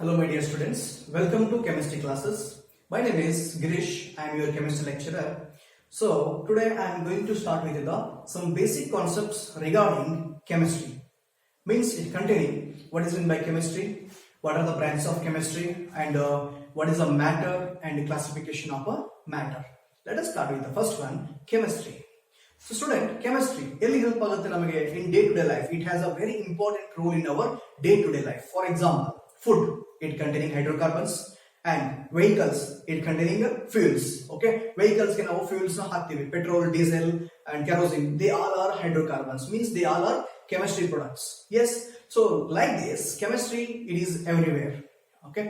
Hello my dear students, welcome to chemistry classes. My name is Girish, I am your chemistry lecturer. So today I am going to start with some basic concepts regarding chemistry. Means it containing what is meant by chemistry, what are the branches of chemistry and what is a matter and classification of a matter. Let us start with the first one, chemistry. So student, chemistry ಎಲ್ಲಿ help ಆಗುತ್ತೆ ನಮಗೆ in day to day life. It has a very important role in our day to day life. For example, food, it containing hydrocarbons, and vehicles, it containing fuels. Okay, vehicles can have fuels na ಹಾಕ್ತಿವಿ, petrol, diesel and kerosene, they all are hydrocarbons, means they all are chemistry products. Yes, so like this chemistry, it is everywhere. Okay,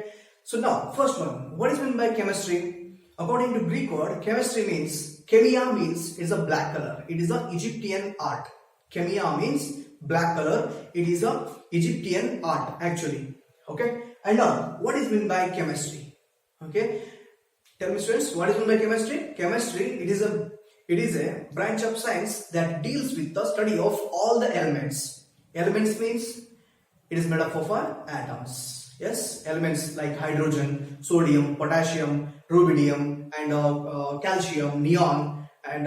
so now first one, what is meant by chemistry? According to Greek word, chemistry means, chemia means is a black color, it is a Egyptian art. Chemia means black color, it is a Egyptian art actually. Okay, and now what is meant by chemistry? Okay, tell me students, what is meant by chemistry? Chemistry, it is a branch of science that deals with the study of all the elements. Elements means it is made up of atoms. Yes, elements like hydrogen, sodium, potassium, rubidium and calcium, neon and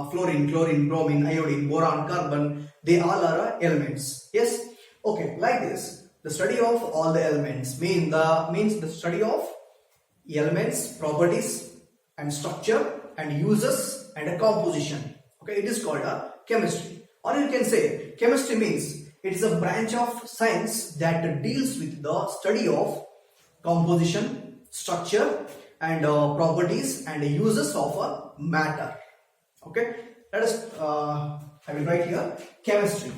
fluorine, chlorine, bromine, iodine, boron, carbon, they all are elements. Yes, okay, like this the study of all the elements means the study of elements, properties and structure and uses and a composition. Okay, it is called a chemistry. Or you can say chemistry means it is a branch of science that deals with the study of composition, structure and properties and uses of a matter. Okay, let us I will write here chemistry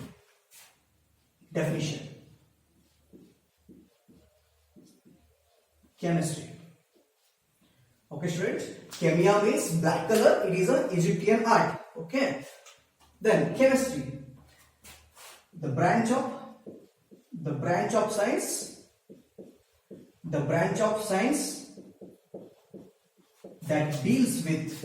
definition. Chemistry. Okay students, chemia means black color, it is an Egyptian art. Okay, then chemistry, the branch of science that deals with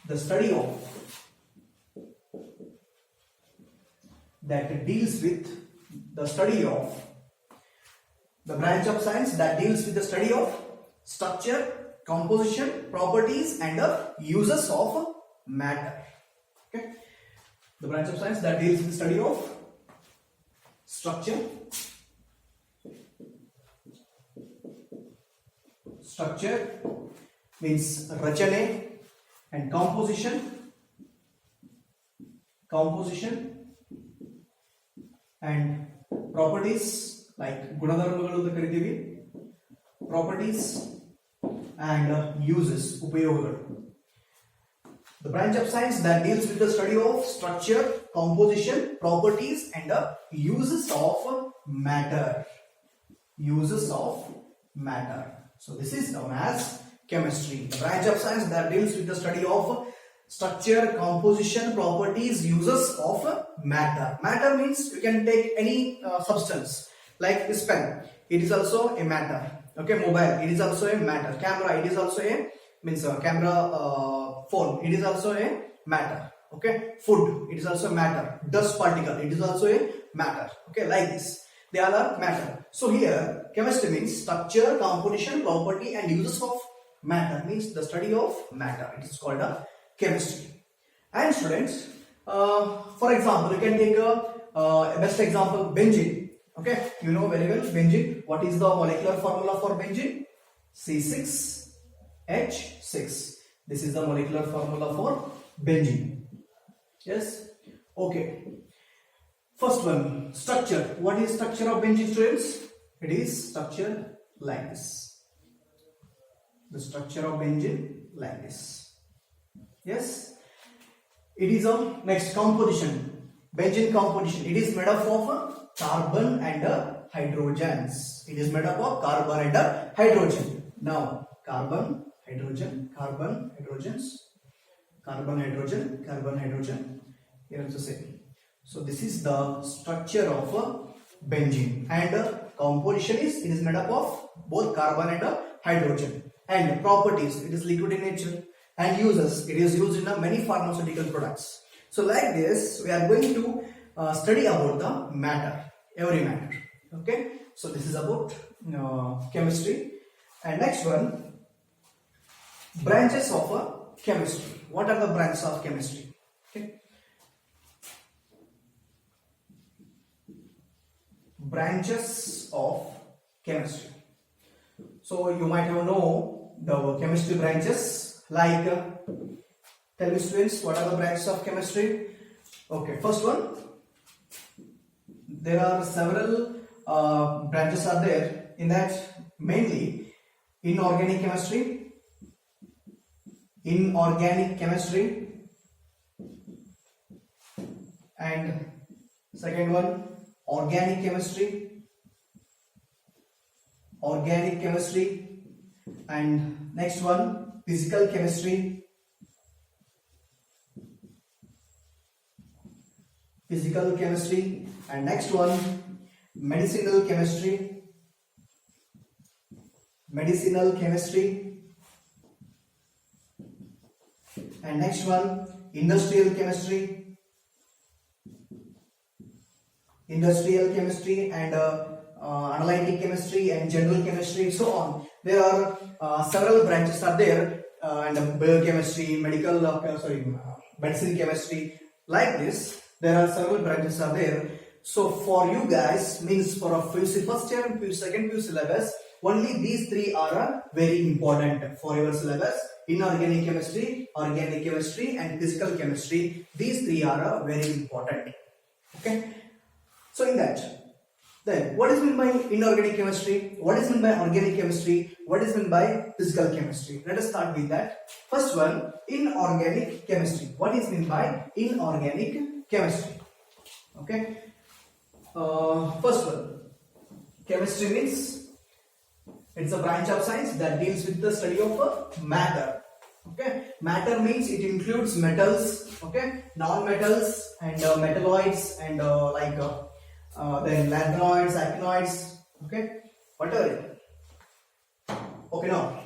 the study of the branch of science that deals with the study of structure, composition, properties and uses of matter. Okay, the branch of science that deals with the study of structure means rachane and composition and properties like ಗುಣಧರ್ಮಗಳು ಅಂತ ಕರೀತೀವಿ, properties and uses, ಉಪಯೋಗಗಳು. The branch of science that deals with the study of structure, composition, properties and uses of matter. So this is known as chemistry, the branch of science that deals with the study of structure, composition, properties, uses of matter. Matter means you can take any substance like this pen, it is also a matter. Okay, mobile, it is also a matter. Camera, it is also a camera, phone, it is also a matter. Okay, food, it is also a matter. Dust particle, it is also a matter. Okay, like this they all are matter. So here chemistry means structure, composition, property and uses of matter, means the study of matter. It is called a chemistry. And students, for example, you can take a best example, benzene. Okay, you know very well benzene. What is the molecular formula for benzene? C6H6. This is the molecular formula for benzene. Yes, okay. First one, structure. What is structure of benzene, students? It is structure like this. The structure of benzene like this. Yes, it is a next composition. Benzene composition, it is made up of carbon and hydrogens. It is made up of carbon and hydrogen. Now carbon, hydrogen, carbon, hydrogens, carbon, hydrogen, carbon, hydrogen. Here also same. So this is the structure of benzene, and composition is it is made up of both carbon and hydrogen. And properties, it is liquid in nature. And uses, it is used in many pharmaceutical products. So like this we are going to study about the matter, every matter. Okay, so this is about chemistry. And next one, branches of chemistry. What are the branches of chemistry? Okay, branches of chemistry. So you might have know the chemistry branches, like tell me students, what are the branches of chemistry? Okay, first one, there are several branches are there. In that, mainly inorganic chemistry, and second one, organic chemistry, and next one, physical chemistry, and next one, medicinal chemistry, and next one, industrial chemistry, and analytic chemistry, and general chemistry, so on. There are several branches are there, and biochemistry, medicine chemistry, like this. There are several branches are there. So for you guys, means for a PUC first year and second PUC syllabus, only these three are very important for your syllabus: inorganic chemistry, organic chemistry, and physical chemistry. These three are very important. Okay. So in that, then what is meant by inorganic chemistry? What is meant by organic chemistry? What is meant by physical chemistry? Let us start with that. First one, inorganic chemistry. What is meant by inorganic chemistry? Okay. First one, chemistry means it's a branch of science that deals with the study of matter. Okay, matter means it includes metals, okay, non-metals, and metalloids, and then lantanoids, actinoids, okay, whatever. Okay, now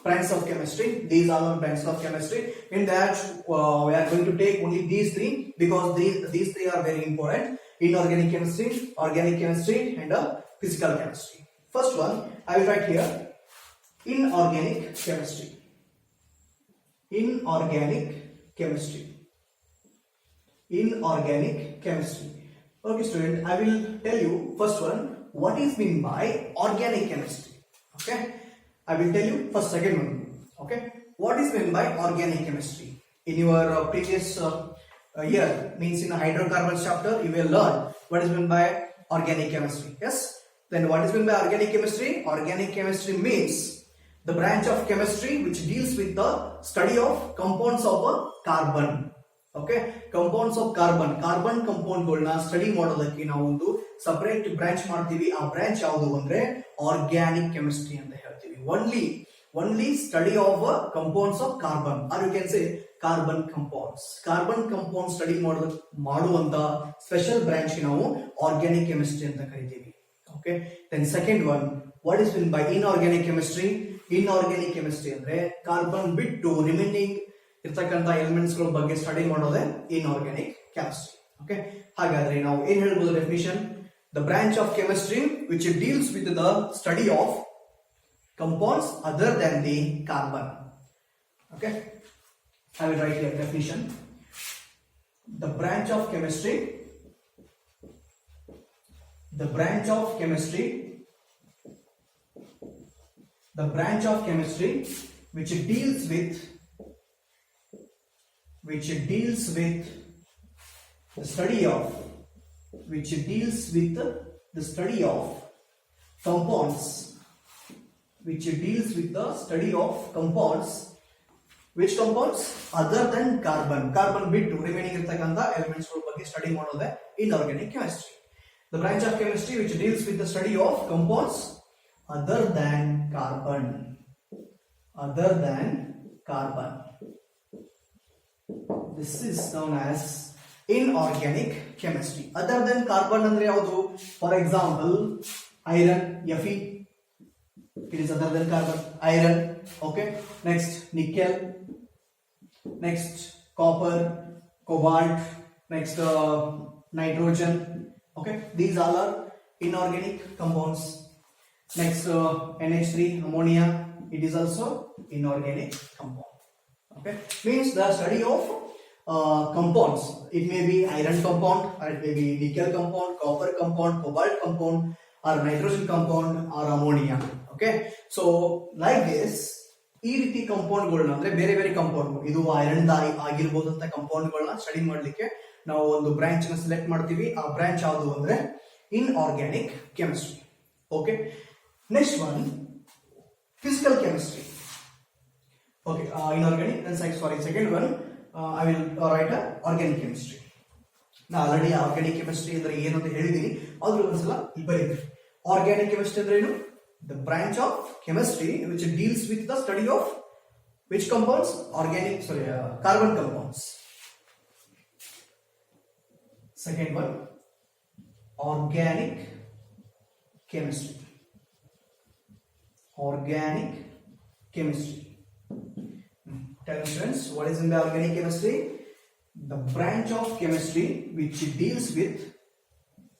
branches of chemistry. These are the branches of chemistry. In that, we are going to take only these three, because these three are very important: inorganic chemistry, organic chemistry, and physical chemistry. First one, I will write here inorganic chemistry. Inorganic chemistry. Okay, student, I will tell you first one, what is meant by organic chemistry. Okay, I will tell you first second one. Okay, what is meant by organic chemistry? In your previous year, means in the hydrocarbons chapter, you will learn what is meant by organic chemistry. Yes. Then what is meant by organic chemistry? Organic chemistry means the branch of chemistry which deals with the study of compounds of carbon. Okay, compounds of carbon compound ಗಳನ್ನ study ಮಾಡೋದಕ್ಕೆ ನಾವು ಒಂದು separate branch ಮಾಡ್ತೀವಿ. ಆ branch ಯಾವುದು ಅಂದ್ರೆ organic chemistry ಅಂತ ಹೇಳ್ತೀವಿ. only study of compounds of carbon, or you can say carbon compounds study ಮಾಡುವಂತ ಸ್ಪೆಷಲ್ ಬ್ರಾಂಚ್ ನಾವು ಆರ್ಗ್ಯಾನಿಕ್ ಕೆಮಿಸ್ಟ್ರಿ ಅಂತ ಕರಿತೀವಿ. Okay, then second one, what is meant by inorganic chemistry? Inorganic chemistry ಅಂದ್ರೆ carbon ಬಿಟ್ಟು remaining ಇರ್ತಕ್ಕಂತ elements ಗಳ ಬಗ್ಗೆ study ಮಾಡೋದೇ ಇನ್ಆರ್ಗ್ಯಾನಿಕ್ ಕೆಮಿಸ್ಟ್ರಿ. ಓಕೆ, ಹಾಗಾದ್ರೆ ನಾವು ಏನ್ ಹೇಳ್ಬೋದು definition? The branch of chemistry which deals with the study of compounds other than the carbon. Okay, I will write here definition. The branch of chemistry which deals with the study of compounds, which compounds other than carbon ಬಿಟ್ಟು remaining ಇರತಕ್ಕಂತ elements ಗಳ ಬಗ್ಗೆ study ಮಾಡೋದೇ inorganic chemistry. The branch of chemistry which deals with the study of compounds other than carbon. This is known as inorganic chemistry. Other than carbon ಅಂದ್ರೆ ಯಾವುದು? For example, iron, Fe, it is other than carbon. Iron, okay. Next, nickel. Next, copper, cobalt. Next, nitrogen. Okay, these all are inorganic compounds. Next, NH3, ammonia, it is also inorganic compound. Okay, means the study of compounds. It may be iron compound, or it may be nickel compound, copper compound, cobalt compound, or nitrogen compound, or ammonia. Okay, so like this, ಈ ರೀತಿ ಕಂಪೌಂಡ್ಗಳನ್ನ ಅಂದ್ರೆ ಬೇರೆ ಬೇರೆ compound, ಇದು iron ಆಗಿರ್ಬೋದಂತ ಕಂಪೌಂಡ್ಗಳನ್ನ study ಮಾಡ್ಲಿಕ್ಕೆ ನಾವು ಒಂದು branch ನ ಸೆಲೆಕ್ಟ್ ಮಾಡ್ತೀವಿ. ಆ ಬ್ರಾಂಚ್ ಯಾವುದು ಅಂದ್ರೆ inorganic chemistry. Okay, next one physical chemistry. Okay, inorganic. Then sorry, second one I will write organic chemistry. Now already organic chemistry ಅಂದ್ರೆ ಏನು ಅಂತ ಹೇಳಿದೀನಿ, ಆದ್ರೂ ಒಂದ್ಸಲ ಇಲ್ಲಿ ಬರೀರಿ. Organic chemistry ಅಂದ್ರೆ ಏನು? The branch of chemistry which deals with the study of which compounds? Carbon compounds. Second one, organic chemistry. Organic chemistry. Tell students, what is in the organic chemistry? The branch of chemistry which deals with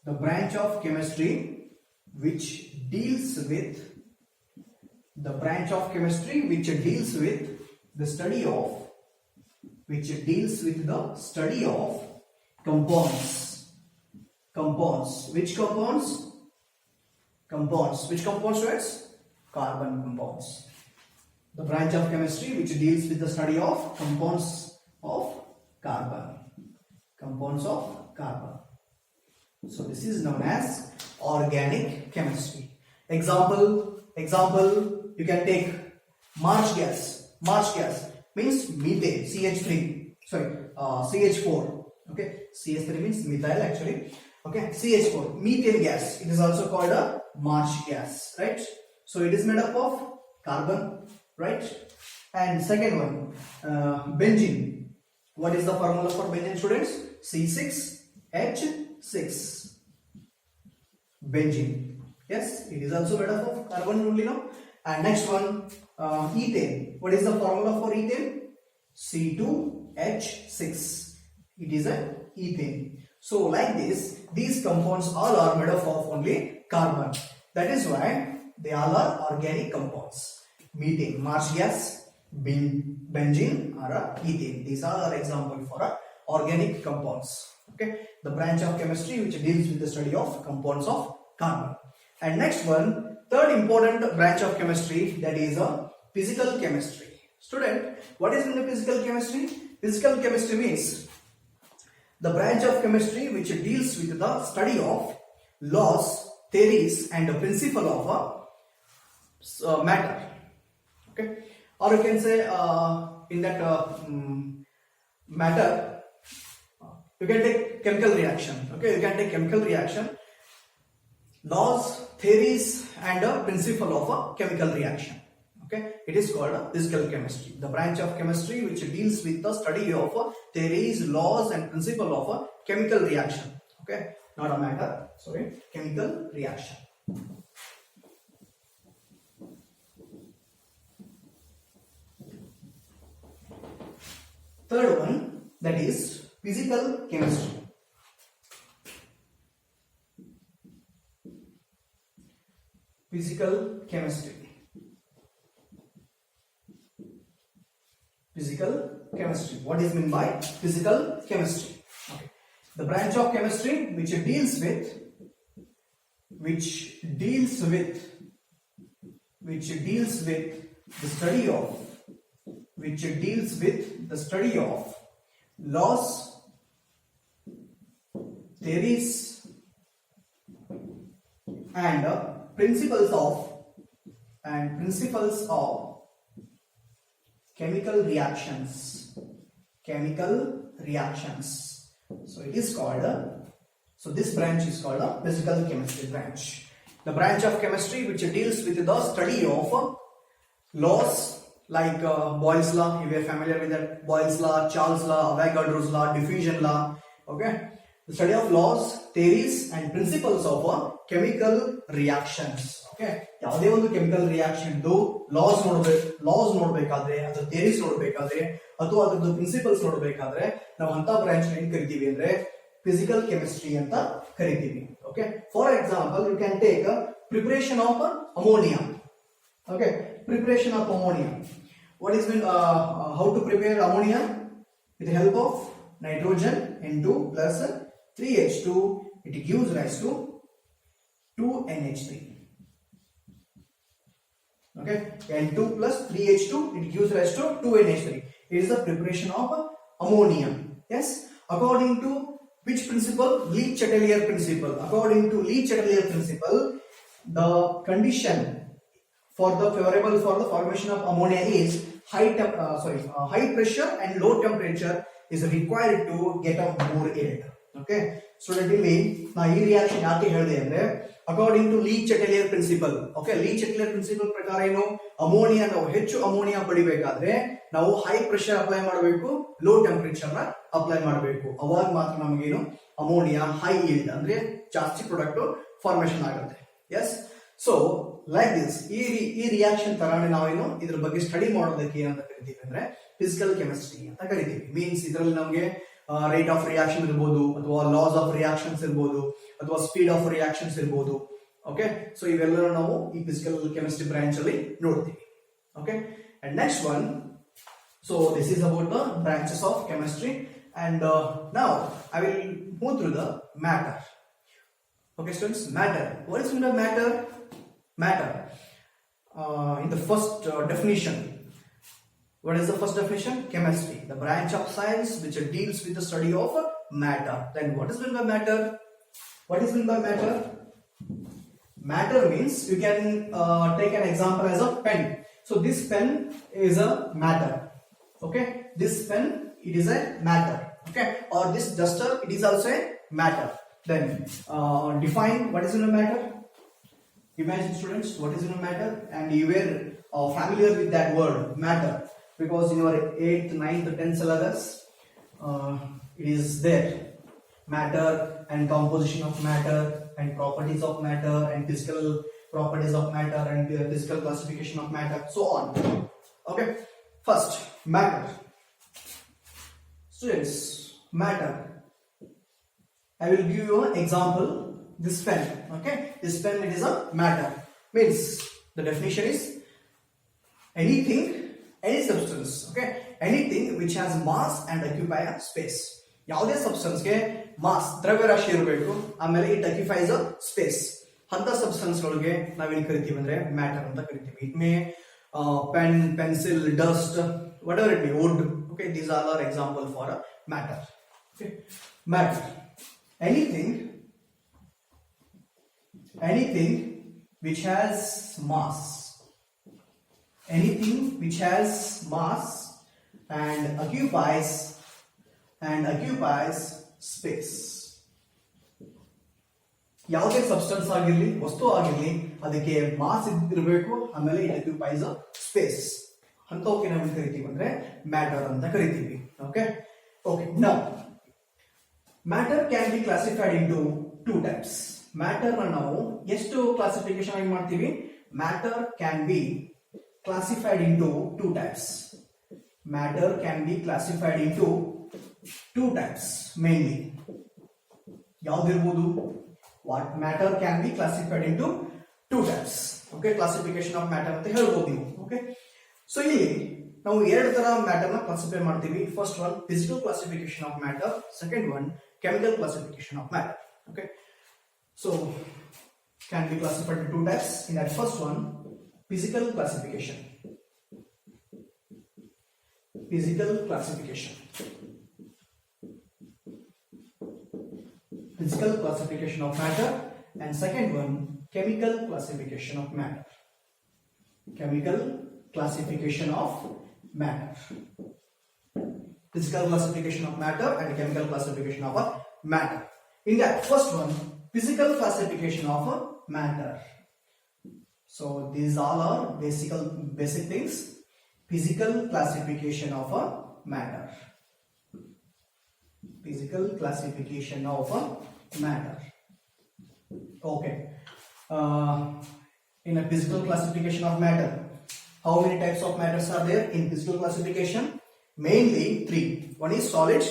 the branch of chemistry which deals with the branch of chemistry which deals with the study of which deals with the study of compounds. Compounds. Which compounds? Compounds. Which compounds, students? Carbon compounds. The branch of chemistry which deals with the study of compounds of carbon. Compounds of carbon. So this is known as organic chemistry. Example, you can take marsh gas. Marsh gas means methane, CH4. Okay, CH3 means methyl actually. Okay, CH4, methane gas. It is also called a marsh gas, right? So it is made up of carbon, right? And second one, benzene. What is the formula for benzene, students? C6H6. Benzene. Yes, it is also made up of carbon only now. And next one, ethane. What is the formula for ethane? C2H6. It is a ethane. So like this, these compounds all are made up of only carbon. That is why they all are organic compounds. Methane, marsh gas, benzene, or ethane. These are examples for organic compounds. Okay, the branch of chemistry which deals with the study of compounds of carbon. And next one, third important branch of chemistry, that is physical chemistry. Student, what is in the physical chemistry? Physical chemistry means the branch of chemistry which deals with the study of laws, theories, and the principle of matter. Okay, or you can say in that matter, you can take chemical reaction. Okay, you can take chemical reaction, laws, theories, and a principle of a chemical reaction. Okay, it is called physical chemistry. The branch of chemistry which deals with the study of theories, laws, and principle of a chemical reaction. Okay, not a matter. Sorry, chemical reaction. Third one, that is physical chemistry. Physical chemistry. Physical chemistry. What is meant by physical chemistry? Okay. The branch of chemistry which deals with the study of laws, theories, and principles of chemical reactions. So it is called this branch is called a physical chemistry branch. The branch of chemistry which deals with the study of laws, like Boyle's law. You are familiar with that. Boyle's law, Charles' law, Avogadro's law, diffusion law. Okay, the study of laws, theories, and principles of chemical reactions. Okay, ಯಾವುದೇ ಒಂದು chemical reaction loss ನೋಡಬೇಕಾದ್ರೆ ಅಥವಾ theories ನೋಡಬೇಕಾದ್ರೆ ಅಥವಾ ಅದರದ್ದು principles ನೋಡಬೇಕಾದ್ರೆ ನಾವು ಅಂತ ಬ್ರಾಂಚ್ ಏನ್ ಕರಿತೀವಿ ಅಂದ್ರೆ ಫಿಸಿಕಲ್ ಕೆಮಿಸ್ಟ್ರಿ ಅಂತ ಕರಿತೀವಿ. Okay, for example you can take preparation of ammonia. Okay, preparation of ammonia. What is mean? How to prepare ammonia? With the help of nitrogen N2 plus 3H2, it gives rise to 2NH3. Okay, N2 plus 3H2, it gives rise to 2NH3. It is the preparation of ammonia. Yes, according to which principle? Le-Chatelier principle. According to Le-Chatelier principle, the condition for the favorable for the formation of ammonia is high pressure and low temperature is required to get a more yield. Okay, student ಇಲ್ಲಿ ನಾ ಈ reaction ಯಾಕೆ ಹೇಳಿದೆ ಅಂದ್ರೆ according to Le-Chatelier principle. Okay, Le-Chatelier principle ಪ್ರಕಾರ ಏನು, ammonia ನಾವು ಹೆಚ್ಚು ಅಮೋನಿಯಾ ಪಡಿಬೇಕಾದ್ರೆ ನಾವು ಹೈ ಪ್ರೆಷರ್ ಅಪ್ಲೈ ಮಾಡಬೇಕು, ಲೋ ಟೆಂಪರೇಚರ್ ನ ಅಪ್ಲೈ ಮಾಡಬೇಕು. ಅವಾಗ ಮಾತ್ರ ನಮಗೇನು ಅಮೋನಿಯಾ ಹೈ yield ಅಂದ್ರೆ ಜಾಸ್ತಿ ಪ್ರಾಡಕ್ಟ್ ಫಾರ್ಮೇಶನ್ ಆಗುತ್ತೆ. ಎಸ್, ಸೊ ಲೈಕ್ ದಿಸ್ ಈ ರಿಯಾಕ್ಷನ್ ತರಾನೇ ನಾವೇನು ಇದ್ರ ಬಗ್ಗೆ ಸ್ಟಡಿ ಮಾಡೋದಕ್ಕೆ ಏನಂತ ಕರಿತೀವಿ ಅಂದ್ರೆ ಫಿಸಿಕಲ್ ಕೆಮಿಸ್ಟ್ರಿ ಅಂತ ಕರಿತೀವಿ. ಮೀನ್ಸ್ ಇದರಲ್ಲಿ ನಮಗೆ ರೇಟ್ ಆಫ್ ರಿಯಾಕ್ಷನ್ ಇರ್ಬೋದು, ಅಥವಾ ಲಾಸ್ ಆಫ್ ರಿಯಾಕ್ಷನ್ಸ್ ಇರ್ಬೋದು, ಅಥವಾ ಸ್ಪೀಡ್ ಆಫ್ ರಿಯಾಕ್ಷನ್ಸ್ ಇರ್ಬೋದು. ಓಕೆ, ಸೊ ಇವೆಲ್ಲ ನಾವು ಈ ಫಿಸಿಕಲ್ ಕೆಮಿಸ್ಟ್ರಿ ಬ್ರಾಂಚ್ ಅಲ್ಲಿ ನೋಡ್ತೀವಿ. Okay, and next one, so this is about the branches of chemistry, and now I will move through the matter. Okay students, matter. What is mean by matter? Matter. In the first definition, what is the first definition? Chemistry, the branch of science which deals with the study of matter. Then what is mean by matter? What is mean by matter? Matter means you can take an example as a pen. So this pen is a matter. Okay, this pen, it is a matter. Okay, or this duster, it is also a matter. Then define what is in a matter. Imagine students, what is in a matter, and you were familiar with that word matter because in your 8th, 9th, 10th syllabus it is there. Matter and composition of matter and properties of matter and physical properties of matter and physical classification of matter, so on. Okay, first matter. Students, matter. I will give you an example. This pen, okay, this pen, it is a matter. Means the definition is anything, any substance, okay, anything which has mass and occupy a space. ಯಾವುದೇ substance ಗೆ mass ದ್ರವ್ಯರಾಶಿ ಇರಬೇಕು, ಆಮೇಲೆ it occupies a space. ಅಂತ substance ಗಳಿಗೆ ನಾವೇನ್ ಕರಿತೀವಿ ಅಂದ್ರೆ ಮ್ಯಾಟರ್ ಅಂತ ಕರಿತೀವಿ. It may pen, pencil, dust, whatever it be, wood. Okay, these all are example for a matter. Okay, matter. Anything which has mass, anything which has mass and occupies space. ಯಾವುದೇ substance ಆಗಿರ್ಲಿ, ವಸ್ತು ಆಗಿರ್ಲಿ, ಅದಕ್ಕೆ mass ಇರಬೇಕು, ಆಮೇಲೆ it occupies a space. ಅಂತವಕ್ಕೆ ನಾವು ಕರಿತೀವಿ ಅಂದ್ರೆ ಮ್ಯಾಟರ್ ಅಂತ ಕರಿತೀವಿ. Okay, okay, now matter can be classified into two types. Matter na ನಾವು ಎಷ್ಟು ಕ್ಲಾಸಿಫಿಕೇಶನ್ ಆಗಿ ಮಾಡ್ತೀವಿ? Matter can be classified into two types. Matter can be classified into two types mainly. ಯಾವ್ದಿರಬಹುದು? What matter can be classified into two types. Okay, classification of matter ಅಂತ ಹೇಳ್ಬೋದು ನೀವು. Okay, so ಇಲ್ಲಿ ನಾವು ಎರಡು ತರ ಮ್ಯಾಟರ್ ನ ಕ್ಲಾಸಿಫೈ ಮಾಡ್ತೀವಿ. First one physical classification of matter, second one chemical classification of matter. Okay, so can be classified into two types. In that first one, physical classification. Physical classification. Physical classification of matter, and second one, chemical classification of matter. Chemical classification of matter. Physical classification of matter and chemical classification of a matter. In that first one, physical classification of a matter. So these all are basic things. Physical classification of a matter. Physical classification of a matter. Okay. In a physical classification of matter, how many types of matters are there in physical classification? Mainly three. One is solid,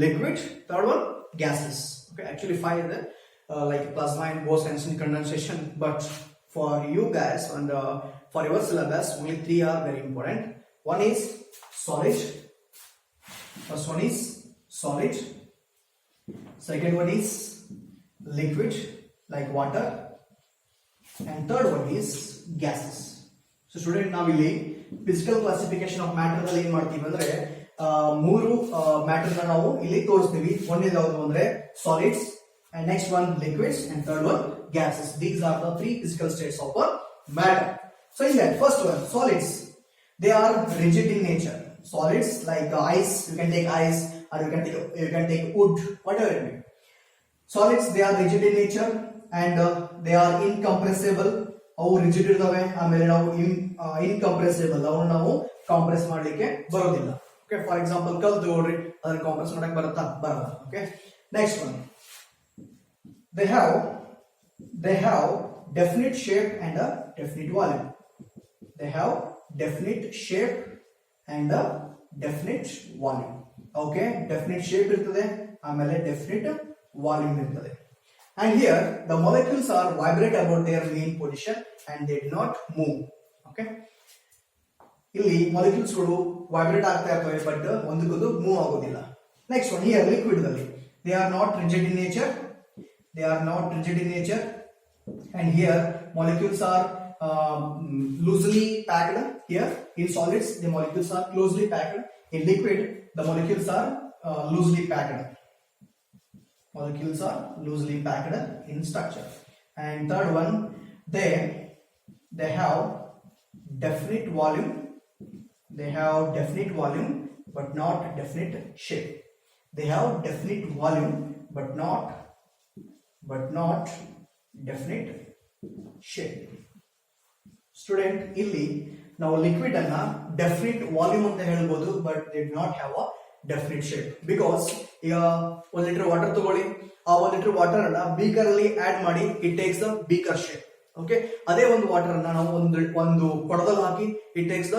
liquid, third one gases. Okay, actually 5 is there, like plasma and Bose-Einstein condensation, but for you guys and for your syllabus only 3 are very important. One is solid, first one is solid, second one is liquid like water, and third one is gases. So student, ನಾವಿಲ್ಲಿ physical classification of matter ದಲ್ಲಿ ಏನ್ ಮಾಡ್ತೀವಿ ಅಂದ್ರೆ ಮೂರು matter ನ ನಾವು ಇಲ್ಲಿ ತೋರಿಸ್ತೀವಿ. ಒಂದೇದು ಯಾವುದು ಅಂದ್ರೆ solids, and next one liquids, and third one gases. These are the 3 physical states of a matter. So in that first one, solids, they are rigid in nature. Solids like ice, you can take ice, or you can take wood, whatever it may. Solids, they are rigid in nature and they are incompressible. ಅವು rigid ಇರ್ತವೆ, ಆಮೇಲೆ ನಾವು ಇನ್ಕಂಪ್ರೆಸಿಬಲ್, ಅವು ನಾವು compress ಮಾಡ್ಲಿಕ್ಕೆ ಬರೋದಿಲ್ಲ. Okay, for example ಕಲ್ ತಗೊಳ್ರಿ, ಅದನ್ನ ಕಾಂಪ್ರೆಸ್ ಮಾಡಕ್ ಬರುತ್ತಾ? ಬರಲ್ಲ. Okay, next one, they have definite shape and a definite volume. They have definite shape and a definite volume. Okay, definite shape ಇರ್ತದೆ, ಆಮೇಲೆ definite volume ಇರ್ತದೆ. And here the molecules are vibrate about their main position and they do not move. Okay, ಇಲ್ಲಿ molecules ಗಳು vibrate ಆಗ್ತಾ ಇರ್ತವೆ, but ಒಂದಕ್ಕೊಂದು move ಆಗೋದಿಲ್ಲ. Next one, here liquid ದಲ್ಲಿ they are not rigid in nature. They are not rigid in nature, and here molecules are loosely packed. Here in solids the molecules are closely packed. In liquid the molecules are loosely packed. Molecules are loosely packed in structure. And third one, they have definite volume. They have definite volume but not definite shape. They have definite volume but not definite shape. Student, ಇಲ್ಲಿ ನಾವು liquid ಅನ್ನ definite volume ಅಂತ ಹೇಳ್ಬೋದು, but they do not have a definite shape. Because ಈಗ 1 litre water ತಗೊಳ್ಳಿ, ಆ 1 litre water ಅನ್ನ beaker ಅಲ್ಲಿ ಆಡ್ ಮಾಡಿ, it takes the beaker shape. Okay, ಅದೇ ಒಂದು ವಾಟರ್ ಅನ್ನ ನಾವು ಒಂದು ಕೊಡದಲ್ಲಿ ಹಾಕಿ, it takes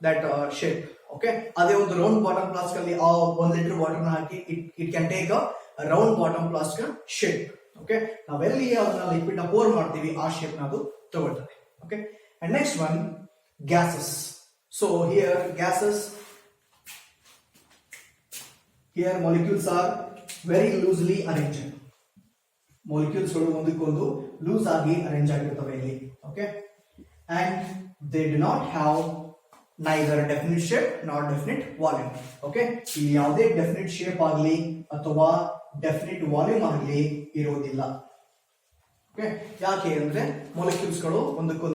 that shape. Okay, ಅದೇ ಒಂದು ರೌಂಡ್ ಬಾಟಮ್ ಫ್ಲಾಸ್ಕ್ ಅಲ್ಲಿ ಆ 1 ಲೀಟರ್ ವಾಟರ್ ನ ಹಾಕಿ, it can take a round bottom flask shape. Okay, ನಾವೆಲ್ಲಿ ಅದನ್ನ ಲಿಕ್ವಿಡ್ ನ ಪೋರ್ ಮಾಡ್ತೀವಿ, ಆ ಶೇಪ್ ನ ಅದು ತಗೊಳ್ತದೆ. Okay, and next one, gases. So here gases, here molecules are very loosely arranged. Molecules ಗಳು ಒಂದಕ್ಕೊಂದು ಲೂಸ್ ಆಗಿ ಅರೇಂಜ್ ಆಗಿರ್ತವೆ ಇಲ್ಲಿ. Okay, and they do not have neither definite shape nor definite volume. Okay, ಇಲ್ಲಿ ಯಾವುದೇ ಡೆಫಿನಿಟ್ ಶೇಪ್ ಆಗಲಿ ಅಥವಾ definite volume ಆಗಲಿ ಇರೋದಿಲ್ಲ. ಓಕೆ, ಯಾಕೆ ಅಂದ್ರೆ ಮಾಲಿಕ್ಯೂಲ್ಸ್ ಗಳು ಒಂದಕ್ಕೊಂದು